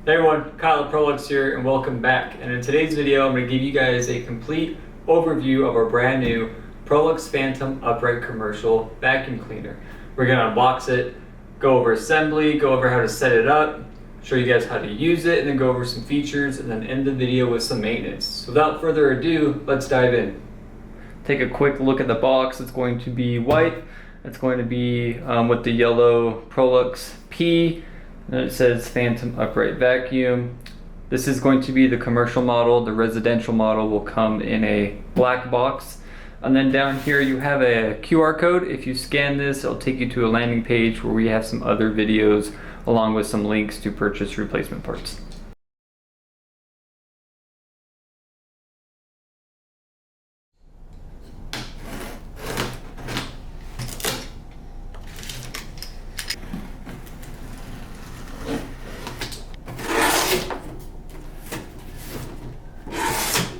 Hey everyone, Kyle at Prolux here and welcome back. And in today's video, I'm going to give you guys a complete overview of our brand new Prolux Phantom Upright Commercial Vacuum Cleaner. We're going to unbox it, go over assembly, go over how to set it up, show you guys how to use it, and then go over some features, and then end the video with some maintenance. So without further ado, let's dive in. Take a quick look at the box. It's going to be white. It's going to be with the yellow Prolux P. And it says Phantom Upright Vacuum. This is going to be the commercial model. The residential model will come in a black box. And then down here you have a QR code. If you scan this, it'll take you to a landing page where we have some other videos along with some links to purchase replacement parts.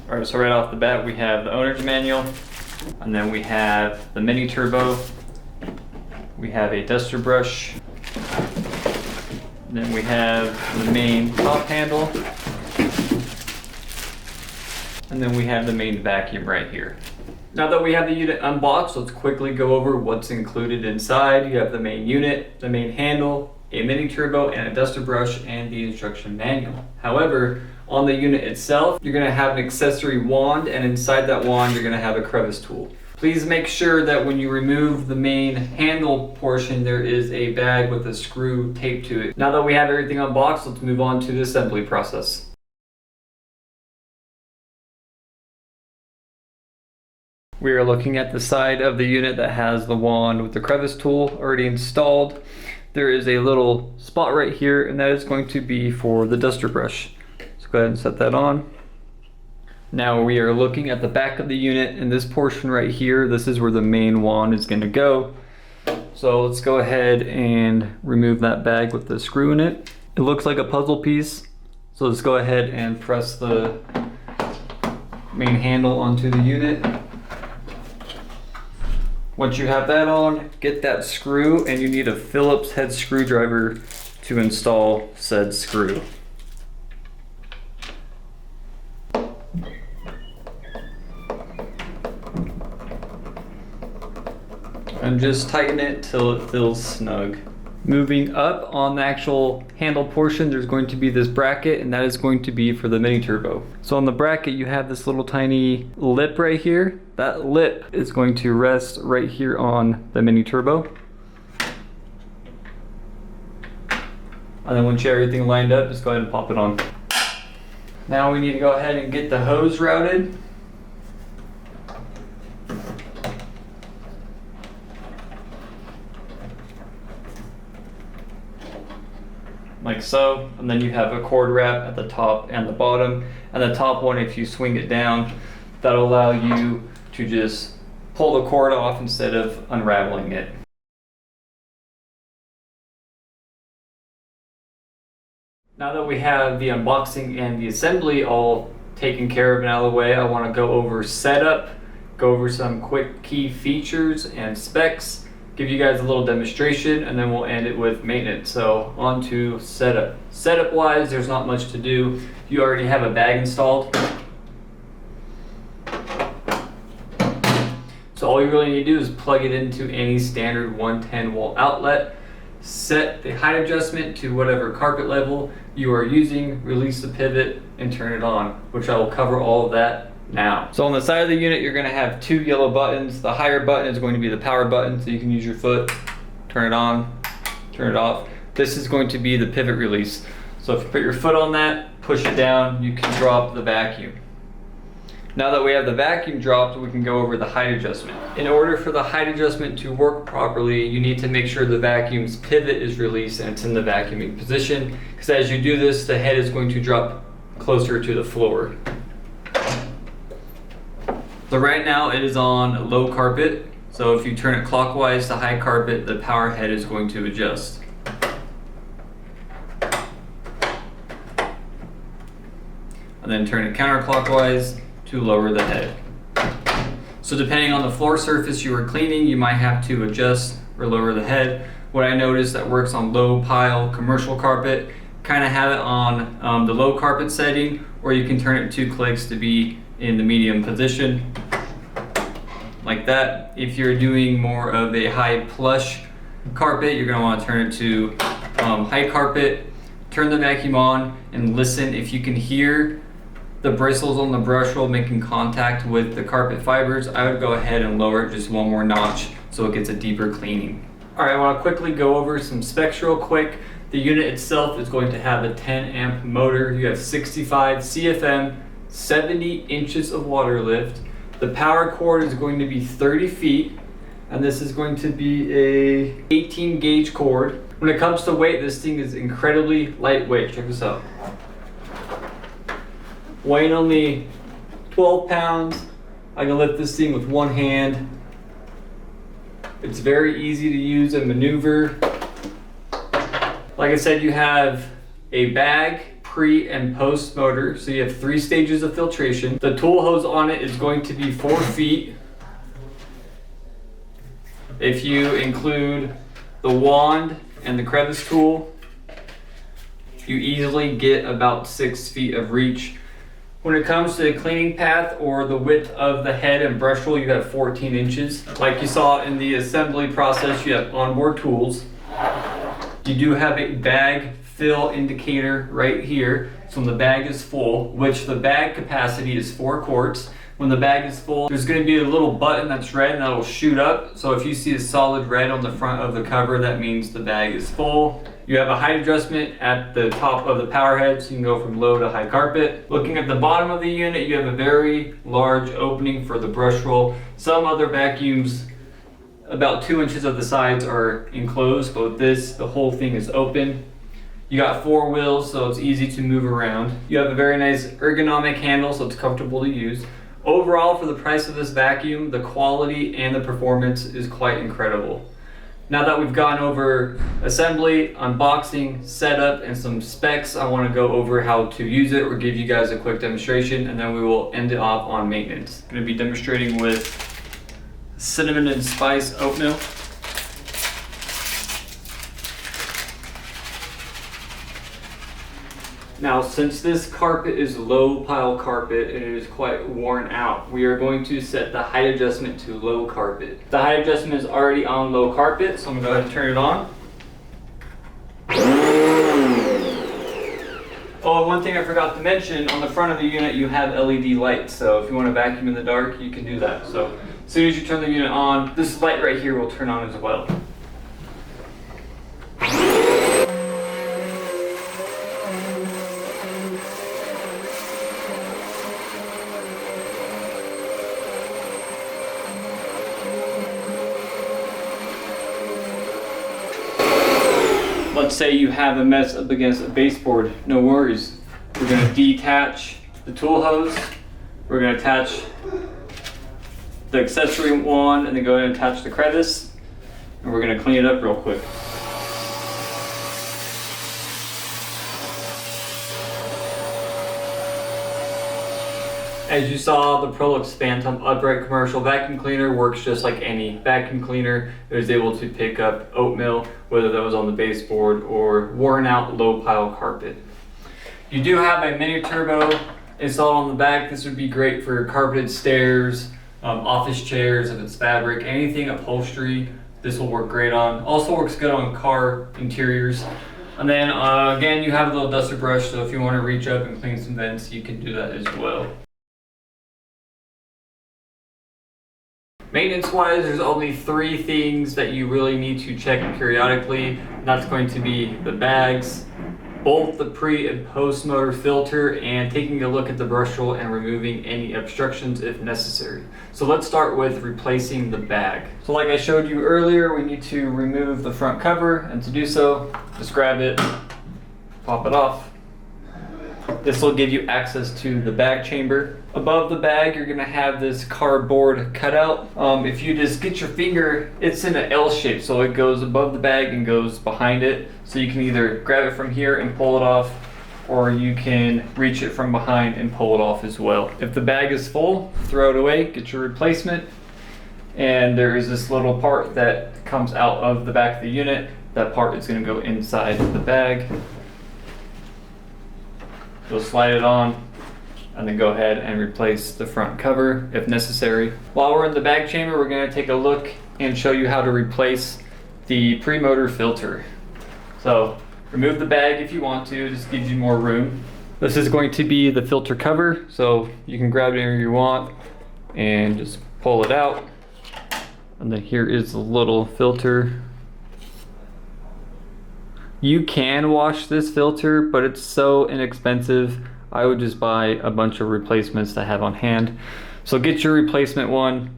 Alright, so right off the bat we have the owner's manual, and then we have the mini turbo, we have a duster brush, and then we have the main top handle, and then we have the main vacuum right here. Now that we have the unit unboxed, let's quickly go over what's included inside. You have the main unit, the main handle, a mini turbo, and a duster brush, and the instruction manual. However, on the unit itself, you're going to have an accessory wand, and inside that wand you're going to have a crevice tool. Please make sure that when you remove the main handle portion, there is a bag with a screw taped to it. Now that we have everything unboxed, let's move on to the assembly process. We are looking at the side of the unit that has the wand with the crevice tool already installed. There is a little spot right here, and that is going to be for the duster brush. Go ahead and set that on. Now we are looking at the back of the unit, and this portion right here, this is where the main wand is going to go. So let's go ahead and remove that bag with the screw in it. It looks like a puzzle piece, so let's go ahead and press the main handle onto the unit. Once you have that on, get that screw, and you need a Phillips head screwdriver to install said screw. And just tighten it till it feels snug. Moving up on the actual handle portion, there's going to be this bracket, and that is going to be for the mini turbo. So on the bracket you have this little tiny lip right here. That lip is going to rest right here on the mini turbo. And then once you have everything lined up, just go ahead and pop it on. Now we need to go ahead and get the hose routed. Like so, and then you have a cord wrap at the top and the bottom. And the top one, if you swing it down, that'll allow you to just pull the cord off instead of unraveling it. Now that we have the unboxing and the assembly all taken care of and out of the way, I want to go over setup, go over some quick key features and specs, give you guys a little demonstration, and then we'll end it with maintenance. So on to setup. Setup wise, there's not much to do. You already have a bag installed. So all you really need to do is plug it into any standard 110 volt outlet, set the height adjustment to whatever carpet level you are using, release the pivot, and turn it on, which I will cover all of that now. So on the side of the unit, you're going to have two yellow buttons. The higher button is going to be the power button, so you can use your foot, turn it on, turn it off. This is going to be the pivot release. So if you put your foot on that, push it down, you can drop the vacuum. Now that we have the vacuum dropped, we can go over the height adjustment. In order for the height adjustment to work properly, you need to make sure the vacuum's pivot is released and it's in the vacuuming position, because as you do this, the head is going to drop closer to the floor. So right now it is on low carpet, so if you turn it clockwise to high carpet, the power head is going to adjust. And then turn it counterclockwise to lower the head. So depending on the floor surface you are cleaning, you might have to adjust or lower the head. What I noticed that works on low pile commercial carpet kind of have it on the low carpet setting, or you can turn it 2 clicks to be in the medium position, like that. If you're doing more of a high plush carpet, you're going to want to turn it to high carpet. Turn the vacuum on and listen if you can hear the bristles on the brush roll making contact with the carpet fibers. I would go ahead and lower it just 1 more notch so it gets a deeper cleaning. All right, I want to quickly go over some specs real quick. The unit itself is going to have a 10 amp motor. You have 65 CFM, 70 inches of water lift. The power cord is going to be 30 feet, and this is going to be a 18 gauge cord. When it comes to weight, this thing is incredibly lightweight. Check this out. Weighing only 12 pounds. I can lift this thing with 1 hand. It's very easy to use and maneuver. Like I said, you have a bag, pre and post motor. So you have 3 stages of filtration. The tool hose on it is going to be 4 feet. If you include the wand and the crevice tool, you easily get about 6 feet of reach. When it comes to the cleaning path or the width of the head and brush roll, you have 14 inches. Like you saw in the assembly process, you have onboard tools. You do have a bag fill indicator right here. So when the bag is full, which the bag capacity is 4 quarts, when the bag is full, there's going to be a little button that's red and that will shoot up. So if you see a solid red on the front of the cover, that means the bag is full. You have a height adjustment at the top of the power head, so you can go from low to high carpet. Looking at the bottom of the unit, you have a very large opening for the brush roll. Some other vacuums, about 2 inches of the sides are enclosed, but with this, the whole thing is open. You got 4 wheels, so it's easy to move around. You have a very nice ergonomic handle, so it's comfortable to use. Overall, for the price of this vacuum, the quality and the performance is quite incredible. Now that we've gone over assembly, unboxing, setup, and some specs, I want to go over how to use it or give you guys a quick demonstration, and then we will end it off on maintenance. I'm going to be demonstrating with cinnamon and spice oatmeal. Now, since this carpet is low pile carpet and it is quite worn out, we are going to set the height adjustment to low carpet. The height adjustment is already on low carpet, so I'm gonna go ahead and turn it on. Oh, one thing I forgot to mention, on the front of the unit you have LED lights, so if you want to vacuum in the dark, you can do that. So as soon as you turn the unit on, this light right here will turn on as well. Let's say you have a mess up against a baseboard, no worries. We're going to detach the tool hose, we're going to attach the accessory wand, and then go ahead and attach the crevice, and we're going to clean it up real quick. As you saw, the Prolux Phantom upright commercial vacuum cleaner works just like any vacuum cleaner. It was able to pick up oatmeal, whether that was on the baseboard or worn out low pile carpet. You do have a mini turbo installed on the back. This would be great for carpeted stairs, office chairs, if it's fabric, anything upholstery, this will work great on. Also works good on car interiors. And then again, you have a little duster brush, so if you want to reach up and clean some vents, you can do that as well. Maintenance wise, there's only 3 things that you really need to check periodically. That's going to be the bags, both the pre and post motor filter, and taking a look at the brush roll and removing any obstructions if necessary. So let's start with replacing the bag. So like I showed you earlier, we need to remove the front cover, and to do so, just grab it, pop it off. This will give you access to the bag chamber. Above the bag, you're gonna have this cardboard cutout. If you just get your finger, it's in an L shape, so it goes above the bag and goes behind it. So you can either grab it from here and pull it off, or you can reach it from behind and pull it off as well. If the bag is full, throw it away, get your replacement. And there is this little part that comes out of the back of the unit. That part is gonna go inside the bag. You'll slide it on and then go ahead and replace the front cover if necessary. While we're in the bag chamber, we're gonna take a look and show you how to replace the pre-motor filter. So remove the bag if you want to, just gives you more room. This is going to be the filter cover, so you can grab it anywhere you want and just pull it out. And then here is the little filter. You can wash this filter, but it's so inexpensive. I would just buy a bunch of replacements to have on hand. So get your replacement one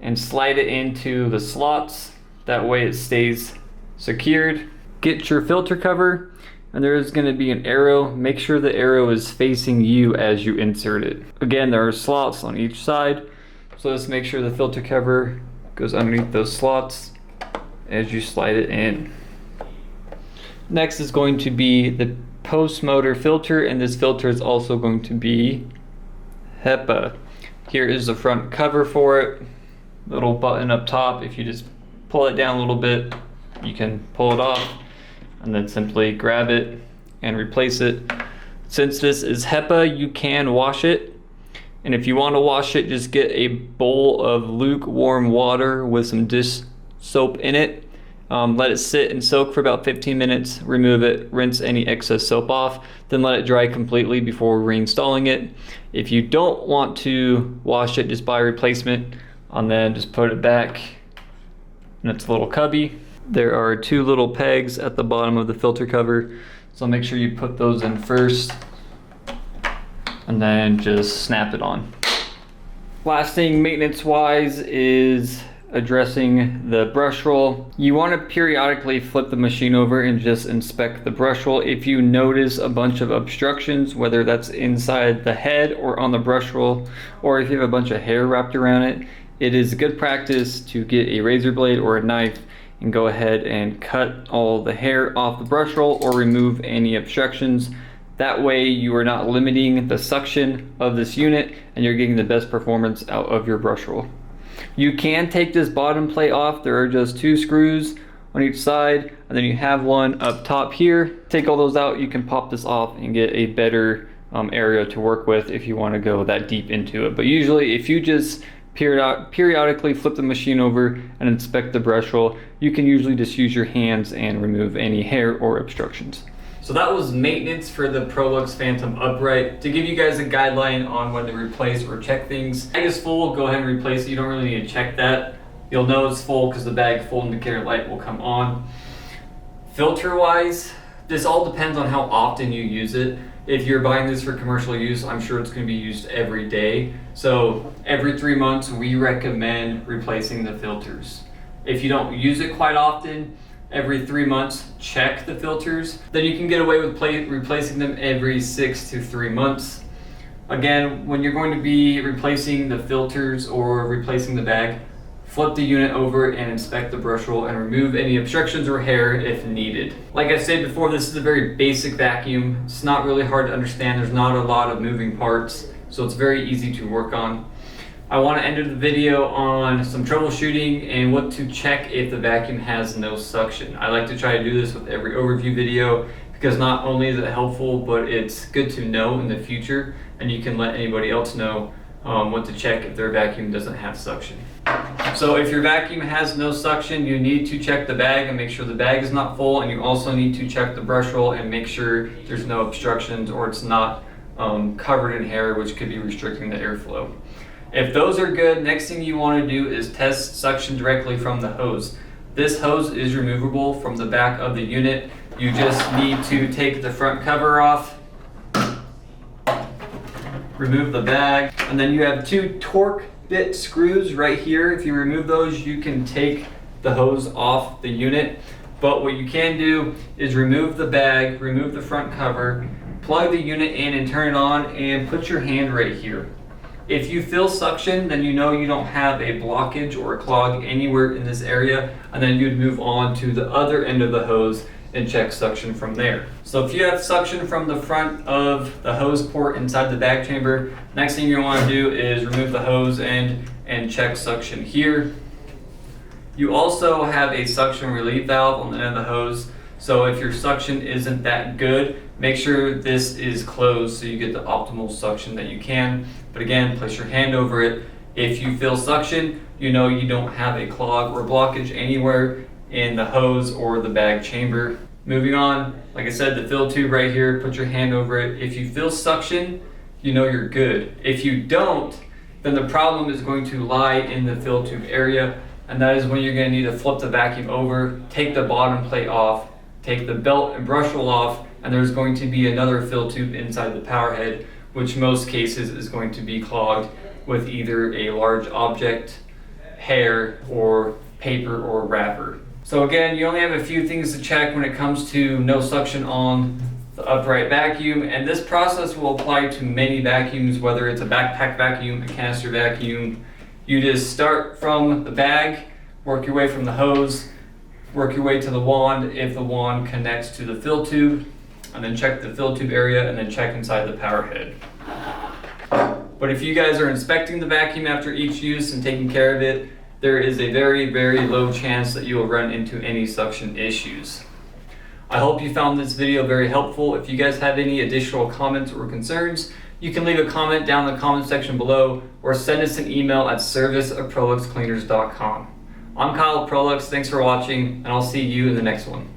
and slide it into the slots. That way it stays secured. Get your filter cover, and there is going to be an arrow. Make sure the arrow is facing you as you insert it. Again, there are slots on each side, so let's make sure the filter cover goes underneath those slots as you slide it in. Next is going to be the post-motor filter, and this filter is also going to be HEPA. Here is the front cover for it. Little button up top. If you just pull it down a little bit, you can pull it off and then simply grab it and replace it. Since this is HEPA, you can wash it. And if you want to wash it, just get a bowl of lukewarm water with some dish soap in it. Let it sit and soak for about 15 minutes, remove it, rinse any excess soap off, then let it dry completely before reinstalling it. If you don't want to wash it, just buy a replacement and then just put it back in its little cubby. There are two little pegs at the bottom of the filter cover, so make sure you put those in first and then just snap it on. Last thing maintenance wise is addressing the brush roll. You want to periodically flip the machine over and just inspect the brush roll. If you notice a bunch of obstructions, whether that's inside the head or on the brush roll, or if you have a bunch of hair wrapped around it, it is good practice to get a razor blade or a knife and go ahead and cut all the hair off the brush roll or remove any obstructions. That way you are not limiting the suction of this unit and you're getting the best performance out of your brush roll. You can take this bottom plate off. There are just two screws on each side, and then you have one up top here. Take all those out, you can pop this off and get a better area to work with if you want to go that deep into it. But usually if you just periodically flip the machine over and inspect the brush roll, you can usually just use your hands and remove any hair or obstructions. So that was maintenance for the Prolux Phantom upright. To give you guys a guideline on when to replace or check things. Bag is full, go ahead and replace it. You don't really need to check that. You'll know it's full because the bag full indicator light will come on. Filter wise, this all depends on how often you use it. If you're buying this for commercial use, I'm sure it's going to be used every day. So every 3 months, we recommend replacing the filters. If you don't use it quite often, every 3 months, check the filters. Then you can get away with replacing them every 6 to 3 months. Again, when you're going to be replacing the filters or replacing the bag, flip the unit over and inspect the brush roll and remove any obstructions or hair if needed. Like I said before, this is a very basic vacuum. It's not really hard to understand. There's not a lot of moving parts, so it's very easy to work on. I want to end the video on some troubleshooting and what to check if the vacuum has no suction. I like to try to do this with every overview video because not only is it helpful, but it's good to know in the future, and you can let anybody else know what to check if their vacuum doesn't have suction. So if your vacuum has no suction, you need to check the bag and make sure the bag is not full, and you also need to check the brush roll and make sure there's no obstructions or it's not covered in hair, which could be restricting the airflow. If those are good, next thing you want to do is test suction directly from the hose. This hose is removable from the back of the unit. You just need to take the front cover off, remove the bag, and then you have two torque bit screws right here. If you remove those, you can take the hose off the unit. But what you can do is remove the bag, remove the front cover, plug the unit in and turn it on, and put your hand right here. If you feel suction, then you know you don't have a blockage or a clog anywhere in this area, and then you'd move on to the other end of the hose and check suction from there. So if you have suction from the front of the hose port inside the bag chamber, next thing you want to do is remove the hose end and check suction here. You also have a suction relief valve on the end of the hose. So if your suction isn't that good, make sure this is closed so you get the optimal suction that you can. But again, place your hand over it. If you feel suction, you know you don't have a clog or blockage anywhere in the hose or the bag chamber. Moving on, like I said, the fill tube right here, put your hand over it. If you feel suction, you know you're good. If you don't, then the problem is going to lie in the fill tube area, and that is when you're going to need to flip the vacuum over, take the bottom plate off, take the belt and brush roll off, and there's going to be another fill tube inside the power head, which most cases is going to be clogged with either a large object, hair, or paper or wrapper. So again, you only have a few things to check when it comes to no suction on the upright vacuum, and this process will apply to many vacuums, whether it's a backpack vacuum, a canister vacuum. You just start from the bag, work your way from the hose, work your way to the wand if the wand connects to the fill tube, and then check the fill tube area and then check inside the power head. But if you guys are inspecting the vacuum after each use and taking care of it, there is a very, very low chance that you will run into any suction issues. I hope you found this video very helpful. If you guys have any additional comments or concerns, you can leave a comment down in the comment section below or send us an email at service@proluxcleaners.com. I'm Kyle at Prolux, thanks for watching, and I'll see you in the next one.